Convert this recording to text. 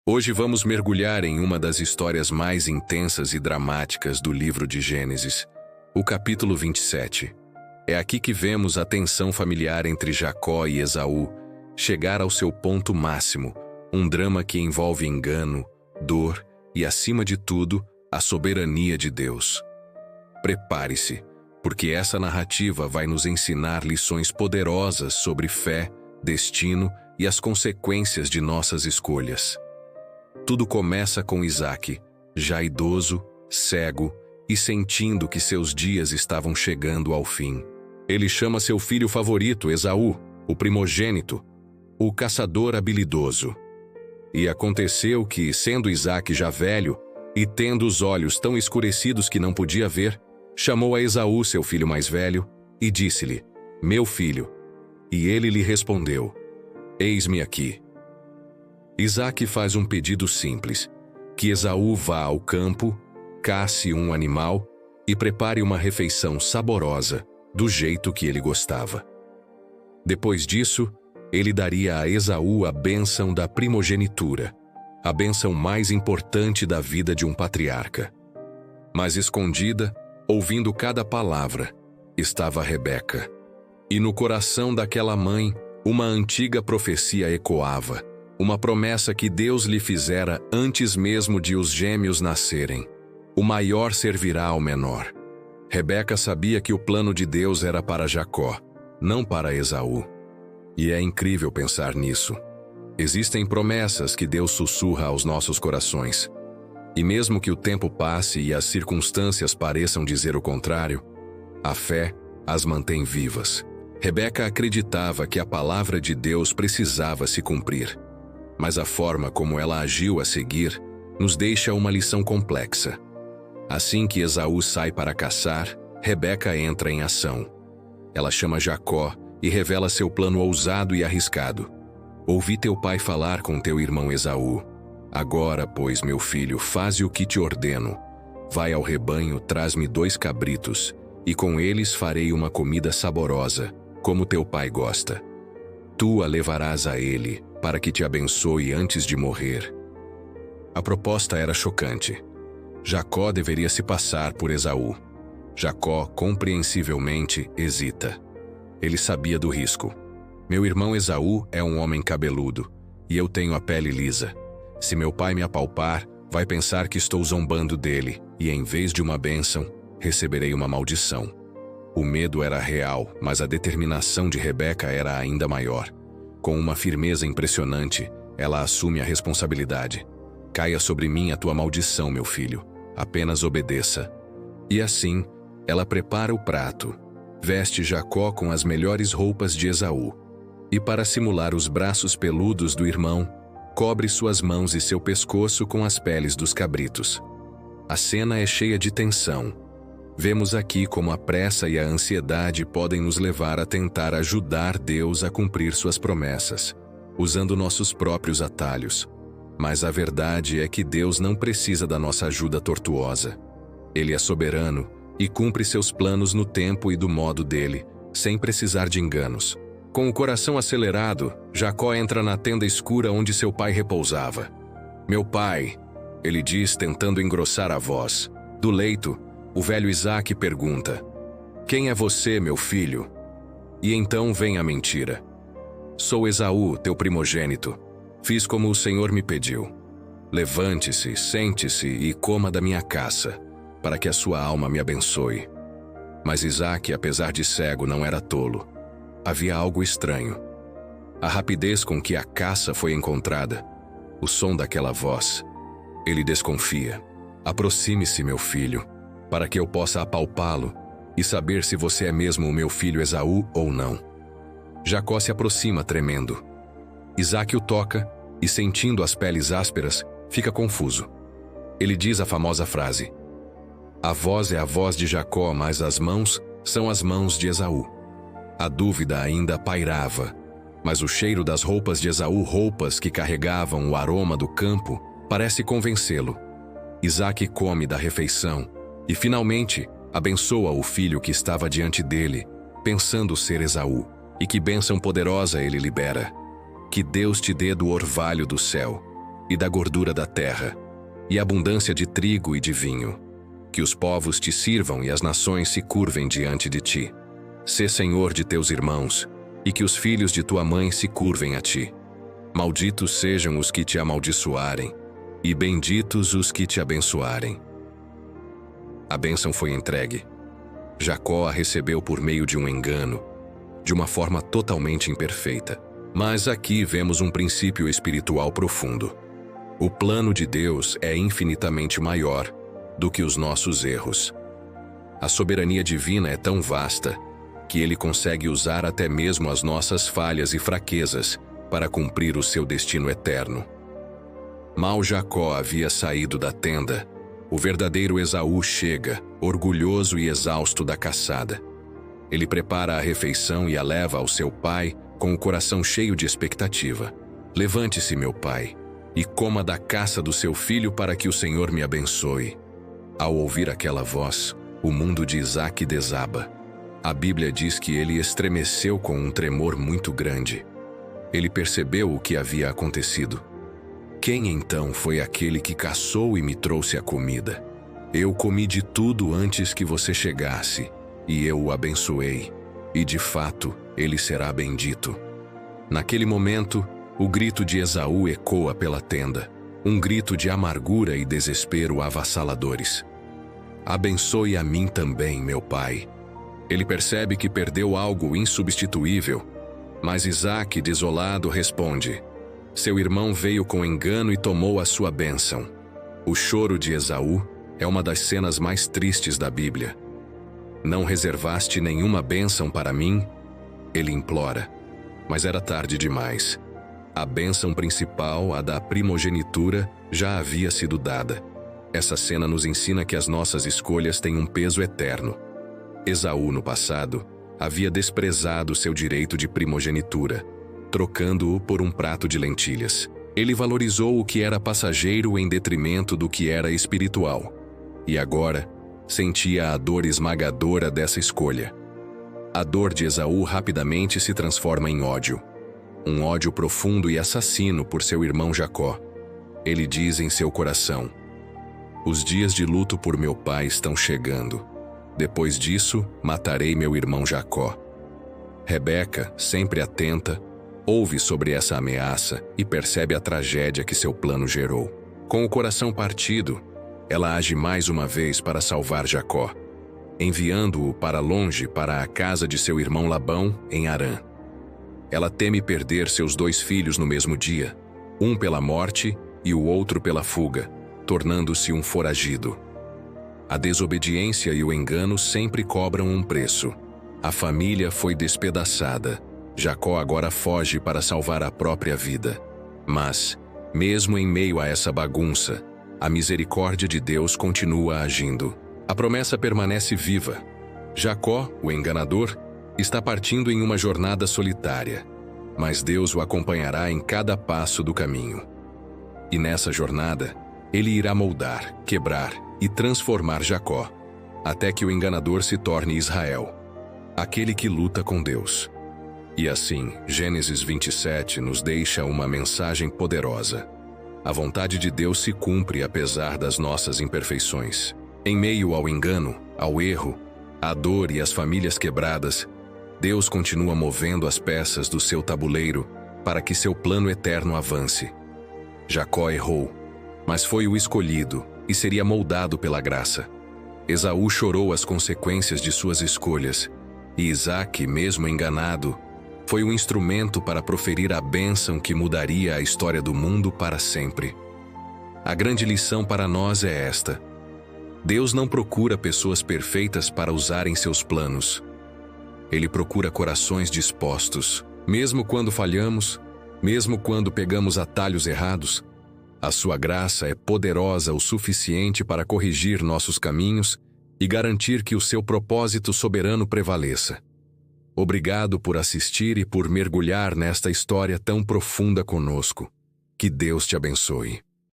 Hoje vamos mergulhar em uma das histórias mais intensas e dramáticas do livro de Gênesis, o capítulo 27. É aqui que vemos a tensão familiar entre Jacó e Esaú chegar ao seu ponto máximo, um drama que envolve engano, dor e, acima de tudo, a soberania de Deus. Prepare-se, porque essa narrativa vai nos ensinar lições poderosas sobre fé, destino e as consequências de nossas escolhas. Tudo começa com Isaque, já idoso, cego e sentindo que seus dias estavam chegando ao fim. Ele chama seu filho favorito, Esaú, o primogênito, o caçador habilidoso. E aconteceu que, sendo Isaque já velho e tendo os olhos tão escurecidos que não podia ver, chamou a Esaú, seu filho mais velho, e disse-lhe: "Meu filho." E ele lhe respondeu: "Eis-me aqui." Isaque faz um pedido simples, que Esaú vá ao campo, casse um animal e prepare uma refeição saborosa, do jeito que ele gostava. Depois disso, ele daria a Esaú a bênção da primogenitura, a bênção mais importante da vida de um patriarca. Mas escondida, ouvindo cada palavra, estava Rebeca. E no coração daquela mãe, uma antiga profecia ecoava, uma promessa que Deus lhe fizera antes mesmo de os gêmeos nascerem: o maior servirá ao menor. Rebeca sabia que o plano de Deus era para Jacó, não para Esaú. E é incrível pensar nisso. Existem promessas que Deus sussurra aos nossos corações. E mesmo que o tempo passe e as circunstâncias pareçam dizer o contrário, a fé as mantém vivas. Rebeca acreditava que a palavra de Deus precisava se cumprir. Mas a forma como ela agiu a seguir nos deixa uma lição complexa. Assim que Esaú sai para caçar, Rebeca entra em ação. Ela chama Jacó e revela seu plano ousado e arriscado. "Ouvi teu pai falar com teu irmão Esaú. Agora, pois, meu filho, faze o que te ordeno. Vai ao rebanho, traz-me 2 cabritos, e com eles farei uma comida saborosa, como teu pai gosta. Tu a levarás a ele, para que te abençoe antes de morrer." A proposta era chocante. Jacó deveria se passar por Esaú. Jacó, compreensivelmente, hesita. Ele sabia do risco. "Meu irmão Esaú é um homem cabeludo, e eu tenho a pele lisa. Se meu pai me apalpar, vai pensar que estou zombando dele, e em vez de uma bênção, receberei uma maldição." O medo era real, mas a determinação de Rebeca era ainda maior. Com uma firmeza impressionante, ela assume a responsabilidade. "Caia sobre mim a tua maldição, meu filho. Apenas obedeça." E assim, ela prepara o prato, veste Jacó com as melhores roupas de Esaú, e para simular os braços peludos do irmão, cobre suas mãos e seu pescoço com as peles dos cabritos. A cena é cheia de tensão. Vemos aqui como a pressa e a ansiedade podem nos levar a tentar ajudar Deus a cumprir suas promessas, usando nossos próprios atalhos. Mas a verdade é que Deus não precisa da nossa ajuda tortuosa. Ele é soberano e cumpre seus planos no tempo e do modo dele, sem precisar de enganos. Com o coração acelerado, Jacó entra na tenda escura onde seu pai repousava. "Meu pai," ele diz, tentando engrossar a voz. Do leito, o velho Isaque pergunta: "Quem é você, meu filho?" E então vem a mentira. "Sou Esaú, teu primogênito. Fiz como o Senhor me pediu. Levante-se, sente-se e coma da minha caça, para que a sua alma me abençoe." Mas Isaque, apesar de cego, não era tolo. Havia algo estranho. A rapidez com que a caça foi encontrada, o som daquela voz. Ele desconfia. "Aproxime-se, meu filho, para que eu possa apalpá-lo e saber se você é mesmo o meu filho Esaú ou não." Jacó se aproxima tremendo. Isaque o toca e, sentindo as peles ásperas, fica confuso. Ele diz a famosa frase: "A voz é a voz de Jacó, mas as mãos são as mãos de Esaú." A dúvida ainda pairava, mas o cheiro das roupas de Esaú, roupas que carregavam o aroma do campo, parece convencê-lo. Isaque come da refeição e, finalmente, abençoa o filho que estava diante dele, pensando ser Esaú. E que bênção poderosa ele libera. "Que Deus te dê do orvalho do céu. e da gordura da terra, e abundância de trigo e de vinho. Que os povos te sirvam e as nações se curvem diante de ti. Sê senhor de teus irmãos, e que os filhos de tua mãe se curvem a ti. Malditos sejam os que te amaldiçoarem, e benditos os que te abençoarem. A bênção foi entregue. Jacó a recebeu por meio de um engano, de uma forma totalmente imperfeita. Mas aqui vemos um princípio espiritual profundo. O plano de Deus é infinitamente maior do que os nossos erros. A soberania divina é tão vasta que Ele consegue usar até mesmo as nossas falhas e fraquezas para cumprir o seu destino eterno. Mal Jacó havia saído da tenda, o verdadeiro Esaú chega, orgulhoso e exausto da caçada. Ele prepara a refeição e a leva ao seu pai com o coração cheio de expectativa. Levante-se, meu pai, e coma da caça do seu filho para que o Senhor me abençoe. Ao ouvir aquela voz, o mundo de Isaque desaba. A Bíblia diz que ele estremeceu com um tremor muito grande. Ele percebeu o que havia acontecido. Quem então foi aquele que caçou e me trouxe a comida? Eu comi de tudo antes que você chegasse, e eu o abençoei, e de fato ele será bendito. Naquele momento, o grito de Esaú ecoa pela tenda, um grito de amargura e desespero avassaladores. Abençoe a mim também, meu pai. Ele percebe que perdeu algo insubstituível, mas Isaque, desolado, responde: seu irmão veio com engano e tomou a sua bênção. O choro de Esaú é uma das cenas mais tristes da Bíblia. Não reservaste nenhuma bênção para mim? Ele implora, mas era tarde demais. A bênção principal, a da primogenitura, já havia sido dada. Essa cena nos ensina que as nossas escolhas têm um peso eterno. Esaú, no passado, havia desprezado seu direito de primogenitura, trocando-o por um prato de lentilhas. Ele valorizou o que era passageiro em detrimento do que era espiritual. E agora, sentia a dor esmagadora dessa escolha. A dor de Esaú rapidamente se transforma em ódio. Um ódio profundo e assassino por seu irmão Jacó. Ele diz em seu coração: os dias de luto por meu pai estão chegando. Depois disso, matarei meu irmão Jacó. Rebeca, sempre atenta, ouve sobre essa ameaça e percebe a tragédia que seu plano gerou. Com o coração partido, ela age mais uma vez para salvar Jacó, enviando-o para longe para a casa de seu irmão Labão, em Harã. Ela teme perder seus 2 filhos no mesmo dia, um pela morte e o outro pela fuga, tornando-se um foragido. A desobediência e o engano sempre cobram um preço. A família foi despedaçada. Jacó agora foge para salvar a própria vida. Mas, mesmo em meio a essa bagunça, a misericórdia de Deus continua agindo. A promessa permanece viva. Jacó, o enganador, está partindo em uma jornada solitária, mas Deus o acompanhará em cada passo do caminho. E nessa jornada, ele irá moldar, quebrar e transformar Jacó, até que o enganador se torne Israel, aquele que luta com Deus. E assim, Gênesis 27 nos deixa uma mensagem poderosa. A vontade de Deus se cumpre apesar das nossas imperfeições. Em meio ao engano, ao erro, à dor e às famílias quebradas, Deus continua movendo as peças do seu tabuleiro para que seu plano eterno avance. Jacó errou, mas foi o escolhido e seria moldado pela graça. Esaú chorou as consequências de suas escolhas, e Isaque, mesmo enganado, foi um instrumento para proferir a bênção que mudaria a história do mundo para sempre. A grande lição para nós é esta: Deus não procura pessoas perfeitas para usar em seus planos. Ele procura corações dispostos, mesmo quando falhamos, mesmo quando pegamos atalhos errados. A sua graça é poderosa o suficiente para corrigir nossos caminhos e garantir que o seu propósito soberano prevaleça. Obrigado por assistir e por mergulhar nesta história tão profunda conosco. Que Deus te abençoe.